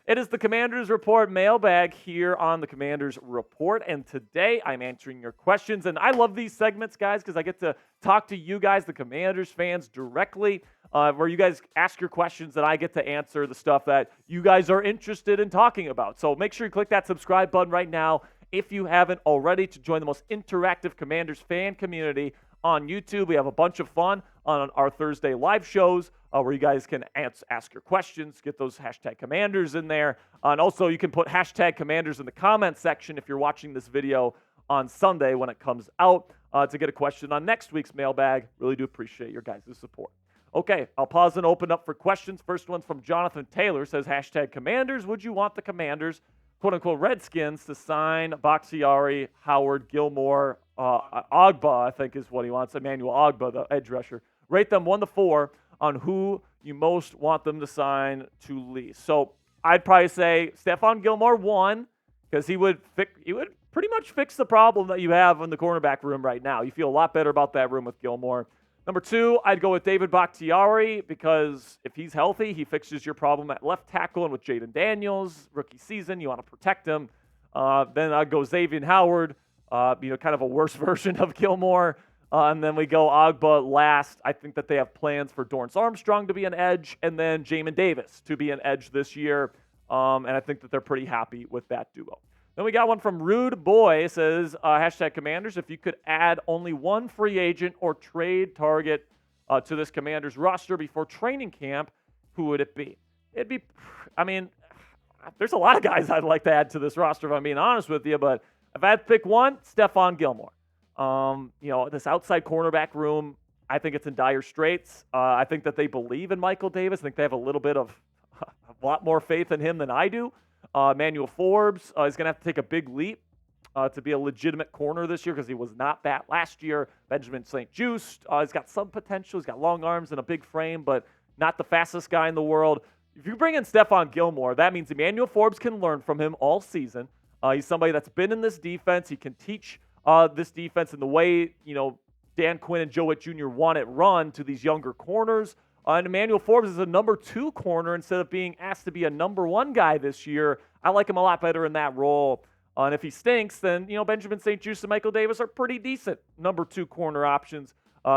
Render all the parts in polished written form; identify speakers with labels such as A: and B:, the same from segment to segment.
A: It is the Commanders Report mailbag here on the Commanders Report, and today I'm answering your questions. And I love these segments, guys, because I get to talk to you guys, the Commanders fans, directly, where you guys ask your questions and I get to answer the stuff that you guys are interested in talking about. So make sure you click that subscribe button right now if you haven't already to join the most interactive Commanders fan community on YouTube. We have a bunch of fun on our Thursday live shows where you guys can ask your questions, get those hashtag Commanders in there. And also you can put hashtag Commanders in the comment section if you're watching this video on Sunday when it comes out to get a question on next week's mailbag. Really do appreciate your guys' support. Okay, I'll pause and open up for questions. First one's from Jonathan Taylor. Says, hashtag Commanders, would you want the Commanders, quote-unquote Redskins, to sign Bakhtiari, Howard, Gilmore, Ogbah, I think is what he wants, Emmanuel Ogbah, the edge rusher. Rate them 1 to 4 on who you most want them to sign to lease. So I'd probably say Stephon Gilmore 1, because he would pretty much fix the problem that you have in the cornerback room right now. You feel a lot better about that room with Gilmore. Number 2, I'd go with David Bakhtiari, because if he's healthy, he fixes your problem at left tackle, and with Jayden Daniels, rookie season, you want to protect him. Then I'd go Xavien Howard, kind of a worse version of Gilmore. And then we go Ogbah last. I think that they have plans for Dorrance Armstrong to be an edge, and then Jamin Davis to be an edge this year. And I think that they're pretty happy with that duo. Then we got one from Rude Boy. It says, hashtag Commanders, if you could add only one free agent or trade target to this Commanders roster before training camp, who would it be? There's a lot of guys I'd like to add to this roster, if I'm being honest with you, but if I had to pick one, Stephon Gilmore. This outside cornerback room, I think it's in dire straits. I think that they believe in Michael Davis. I think they have a lot more faith in him than I do. Emmanuel Forbes is going to have to take a big leap to be a legitimate corner this year, because he was not that last year. Benjamin St-Juste, he's got some potential. He's got long arms and a big frame, but not the fastest guy in the world. If you bring in Stephon Gilmore, that means Emmanuel Forbes can learn from him all season. He's somebody that's been in this defense. He can teach this defense in the way, Dan Quinn and Joe Witt Jr. want it run to these younger corners. And Emmanuel Forbes is a number 2 corner instead of being asked to be a number 1 guy this year. I like him a lot better in that role. And if he stinks, then, Benjamin St-Juste and Michael Davis are pretty decent number 2 corner options.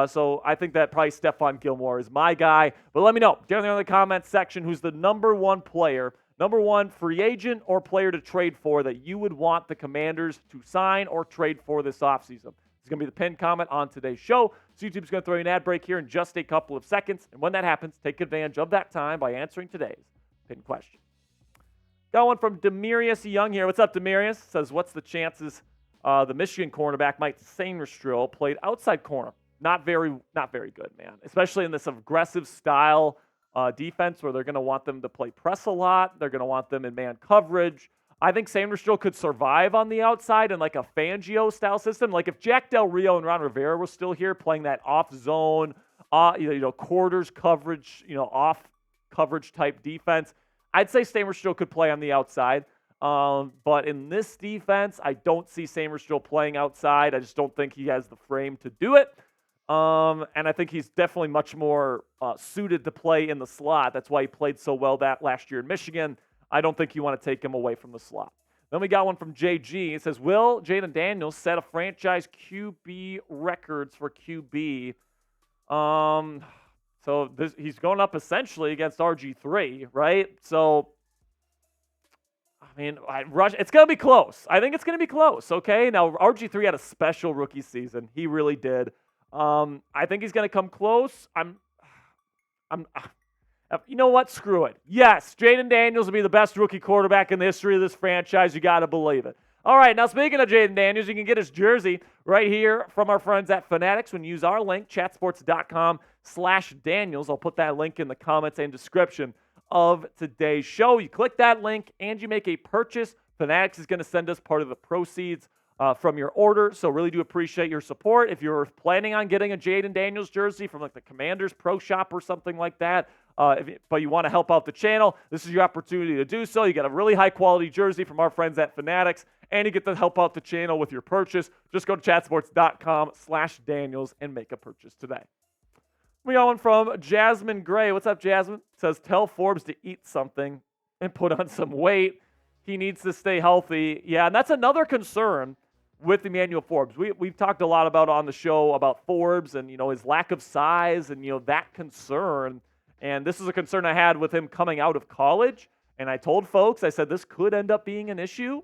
A: So I think that probably Stephon Gilmore is my guy. But let me know down there in the comments section who's the number 1 player, number 1 free agent or player to trade for that you would want the Commanders to sign or trade for this offseason. It's going to be the pinned comment on today's show. So YouTube's going to throw you an ad break here in just a couple of seconds. And when that happens, take advantage of that time by answering today's pinned question. Got one from Demarius Young here. What's up, Demarius? Says, what's the chances the Michigan cornerback Mike Sainristil played outside corner? Not very good, man. Especially in this aggressive style defense where they're going to want them to play press a lot. They're going to want them in man coverage. I think Sainristil could survive on the outside in like a Fangio-style system. Like if Jack Del Rio and Ron Rivera were still here playing that off-zone, quarters coverage, off coverage type defense, I'd say Sainristil could play on the outside. But in this defense, I don't see Sainristil playing outside. I just don't think he has the frame to do it. And I think he's definitely much more suited to play in the slot. That's why he played so well that last year in Michigan. I don't think you want to take him away from the slot. Then we got one from JG. It says, will Jayden Daniels set a franchise QB records for QB? He's going up essentially against RG3, right? So, it's going to be close. I think it's going to be close, okay? Now, RG3 had a special rookie season. He really did. I think he's going to come close. You know what? Screw it. Yes, Jayden Daniels will be the best rookie quarterback in the history of this franchise. You got to believe it. All right, now speaking of Jayden Daniels, you can get his jersey right here from our friends at Fanatics when you use our link, chatsports.com/Daniels. I'll put that link in the comments and description of today's show. You click that link and you make a purchase. Fanatics is going to send us part of the proceeds from your order, so really do appreciate your support. If you're planning on getting a Jayden Daniels jersey from like the Commanders Pro Shop or something like that, but you want to help out the channel, this is your opportunity to do so. You get a really high-quality jersey from our friends at Fanatics, and you get to help out the channel with your purchase. Just go to chatsports.com/Daniels and make a purchase today. We got one from Jasmine Gray. What's up, Jasmine? Says, tell Forbes to eat something and put on some weight. He needs to stay healthy. Yeah, and that's another concern with Emmanuel Forbes. We've talked a lot about on the show about Forbes and, his lack of size and, that concern. And this is a concern I had with him coming out of college. And I told folks, I said, this could end up being an issue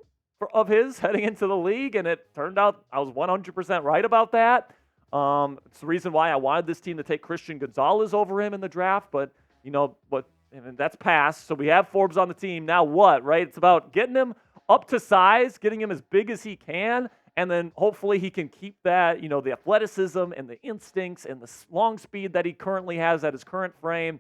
A: of his heading into the league. And it turned out I was 100% right about that. It's the reason why I wanted this team to take Christian Gonzalez over him in the draft. But, and that's passed. So we have Forbes on the team. Now what, right? It's about getting him up to size, getting him as big as he can. And then hopefully he can keep that, the athleticism and the instincts and the long speed that he currently has at his current frame.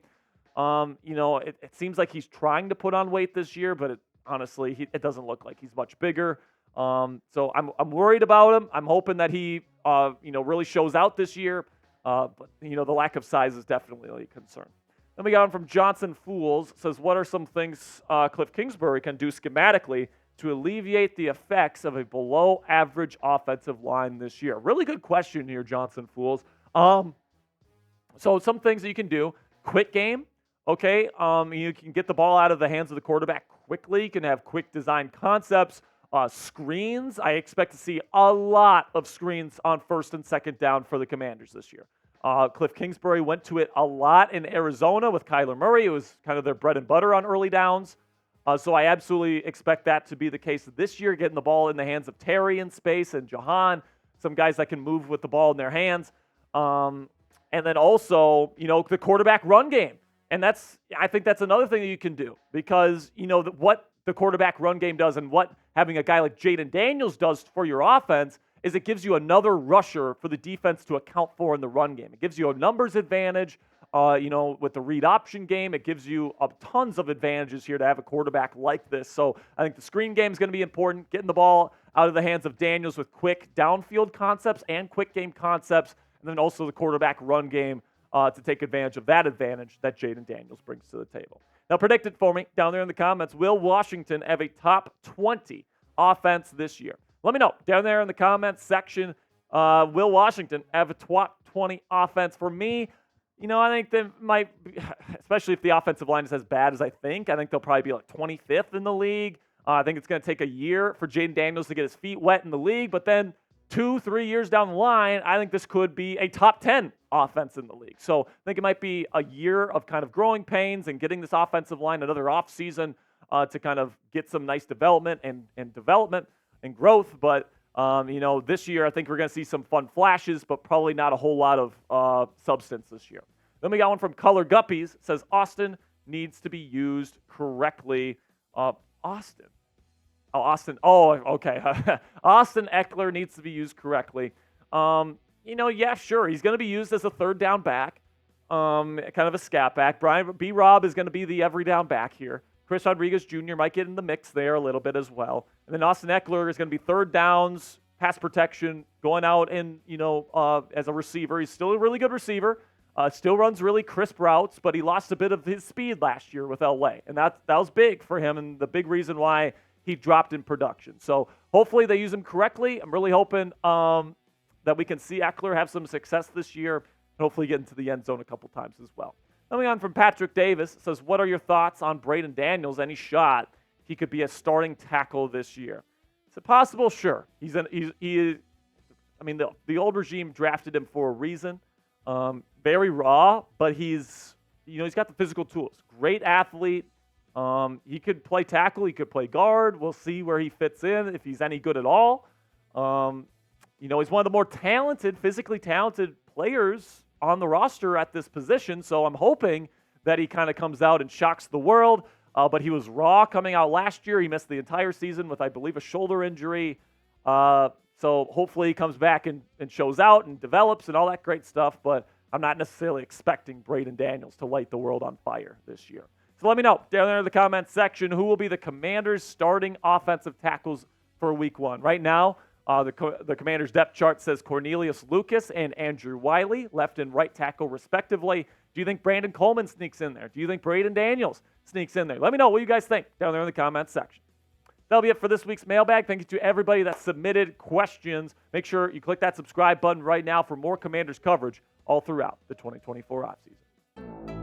A: It seems like he's trying to put on weight this year, but honestly, it doesn't look like he's much bigger. So I'm worried about him. I'm hoping that he, really shows out this year. But the lack of size is definitely a concern. Then we got one from Johnson Fools. Says, what are some things Kliff Kingsbury can do schematically to alleviate the effects of a below-average offensive line this year? Really good question here, Johnson Fools. So some things that you can do. Quick game, okay? You can get the ball out of the hands of the quarterback quickly. You can have quick design concepts. Screens, I expect to see a lot of screens on first and second down for the Commanders this year. Kliff Kingsbury went to it a lot in Arizona with Kyler Murray. It was kind of their bread and butter on early downs. So I absolutely expect that to be the case this year, getting the ball in the hands of Terry in space and Jahan, some guys that can move with the ball in their hands. And then also, the quarterback run game. And I think that's another thing that you can do because, what the quarterback run game does and what having a guy like Jayden Daniels does for your offense is it gives you another rusher for the defense to account for in the run game. It gives you a numbers advantage. With the read option game, it gives you tons of advantages here to have a quarterback like this. So I think the screen game is going to be important, getting the ball out of the hands of Daniels with quick downfield concepts and quick game concepts, and then also the quarterback run game to take advantage of that advantage that Jayden Daniels brings to the table. Now, predict it for me down there in the comments. Will Washington have a top 20 offense this year? Let me know down there in the comments section. Will Washington have a top 20 offense? For me, I think they might be, especially if the offensive line is as bad as I think they'll probably be like 25th in the league. I think it's going to take a year for Jayden Daniels to get his feet wet in the league, but then 2-3 years down the line, I think this could be a top 10 offense in the league. So I think it might be a year of kind of growing pains and getting this offensive line another offseason to kind of get some nice development and development and growth. But, this year I think we're going to see some fun flashes, but probably not a whole lot of substance this year. Then we got one from Color Guppies. It says, Austin needs to be used correctly. Austin. Oh, okay. Austin Eckler needs to be used correctly. Yeah, sure. He's going to be used as a third down back, kind of a scat back. Brian B. Rob is going to be the every down back here. Chris Rodriguez Jr. might get in the mix there a little bit as well. And then Austin Eckler is going to be third downs, pass protection, going out and, as a receiver. He's still a really good receiver. Still runs really crisp routes, but he lost a bit of his speed last year with LA. And that was big for him and the big reason why he dropped in production. So hopefully they use him correctly. I'm really hoping that we can see Eckler have some success this year and hopefully get into the end zone a couple times as well. Coming on from Patrick Davis, says, what are your thoughts on Braeden Daniels? Any shot he could be a starting tackle this year? Is it possible? Sure. The old regime drafted him for a reason. Very raw, but he's got the physical tools. Great athlete. He could play tackle. He could play guard. We'll see where he fits in, if he's any good at all. He's one of the more physically talented players on the roster at this position. So I'm hoping that he kind of comes out and shocks the world. But he was raw coming out last year. He missed the entire season with, I believe, a shoulder injury. So hopefully he comes back and shows out and develops and all that great stuff. But I'm not necessarily expecting Braeden Daniels to light the world on fire this year. So let me know down there in the comments section who will be the Commanders' starting offensive tackles for Week 1. Right now, the Commanders' depth chart says Cornelius Lucas and Andrew Wiley, left and right tackle respectively. Do you think Brandon Coleman sneaks in there? Do you think Braeden Daniels sneaks in there? Let me know what you guys think down there in the comments section. That'll be it for this week's mailbag. Thank you to everybody that submitted questions. Make sure you click that subscribe button right now for more Commanders coverage all throughout the 2024 offseason.